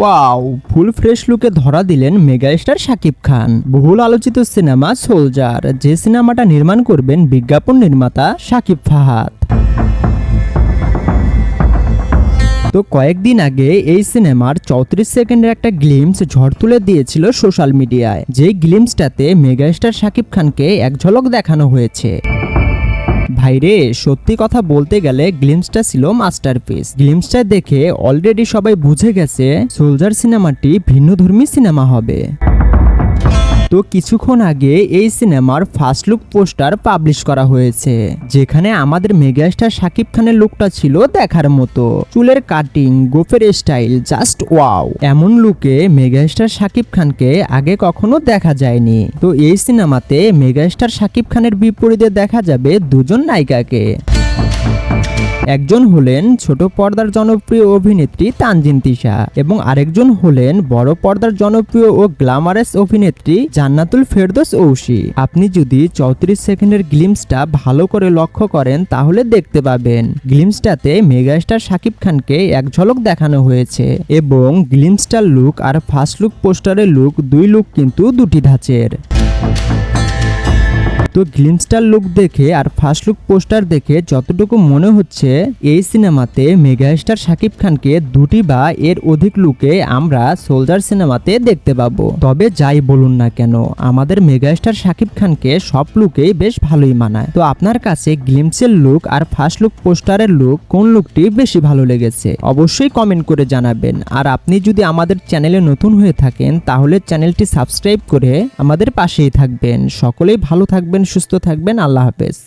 Wow, full fresh লুকে ধরা দিলেন মেগাস্টার শাকিব খান। বহুল আলোচিত সিনেমা সোলজার, যে সিনেমাটা নির্মাণ করবেন বিজ্ঞাপন নির্মাতা শাকিব ফাহাদ। তো কয়েকদিন আগে এই সিনেমার 34 সেকেন্ডের একটা গ্লিমস ঝড় তুলে দিয়েছিল সোশ্যাল মিডিয়ায়। যে গ্লিমসটাতে মেগাস্টার শাকিব খানকে এক ঝলক দেখানো হয়েছে। ভাইরে, সত্যি কথা বলতে গেলে গ্লিমসটা ছিল মাস্টারপিস। গ্লিমসটা দেখে অলরেডি সবাই বুঝে গেছে সোলজার সিনেমাটি ভিন্নধর্মী সিনেমা হবে। তো কিছুক্ষণ আগে এই সিনেমার ফার্স্ট লুক পোস্টার পাবলিশ করা হয়েছে, যেখানে আমাদের মেগাস্টার শাকিব খানের লুকটা ছিল দেখার মতো। চুলের কাটিং, গোফের স্টাইল, জাস্ট ওয়াও। এমন লুকে মেগাস্টার শাকিব খানকে আগে কখনো দেখা যায়নি। তো এই সিনেমাতে মেগাস্টার শাকিব খানের বিপরীতে দেখা যাবে দুজন নায়িকাকে। একজন হলেন ছোট পর্দার জনপ্রিয় অভিনেত্রী তানজিন তিশা এবং আরেকজন হলেন বড় পর্দার জনপ্রিয় ও গ্ল্যামারাস অভিনেত্রী জান্নাতুল ফেরদৌস ঔসি। আপনি যদি 34 সেকেন্ডের গ্লিমসটা ভালো করে লক্ষ্য করেন তাহলে দেখতে পাবেন গ্লিমসটাতে মেগাস্টার শাকিব খানকে এক ঝলক দেখানো হয়েছে এবং গ্লিমসটার লুক আর ফার্স্ট লুক পোস্টারের লুক, দুই লুক কিন্তু দুটি ধাঁচের। তো গ্লিমসটার লুক দেখে আর ফার্স্ট লুক পোস্টার দেখে যতটুকু মনে হচ্ছে এই সিনেমাতে মেগাস্টার শাকিব খানকে দুটি বা এর অধিক লুকে আমরা সোলজার সিনেমাতে দেখতে পাবো। তবে যাই বলুন না কেন, আমাদের মেগাস্টার শাকিব খানকে সব লুকেই বেশ ভালোই মানায়। তো আপনার কাছে গ্লিমসের লুক আর ফার্স্ট লুক পোস্টারের লুক কোন লুকটি বেশি ভালো লেগেছে অবশ্যই কমেন্ট করে জানাবেন। আর আপনি যদি আমাদের চ্যানেলে নতুন হয়ে থাকেন তাহলে চ্যানেলটি সাবস্ক্রাইব করে আমাদের পাশেই থাকবেন। সকলেই ভালো থাকবেন, সুস্থ থাকবেন। আল্লাহ হাফেজ।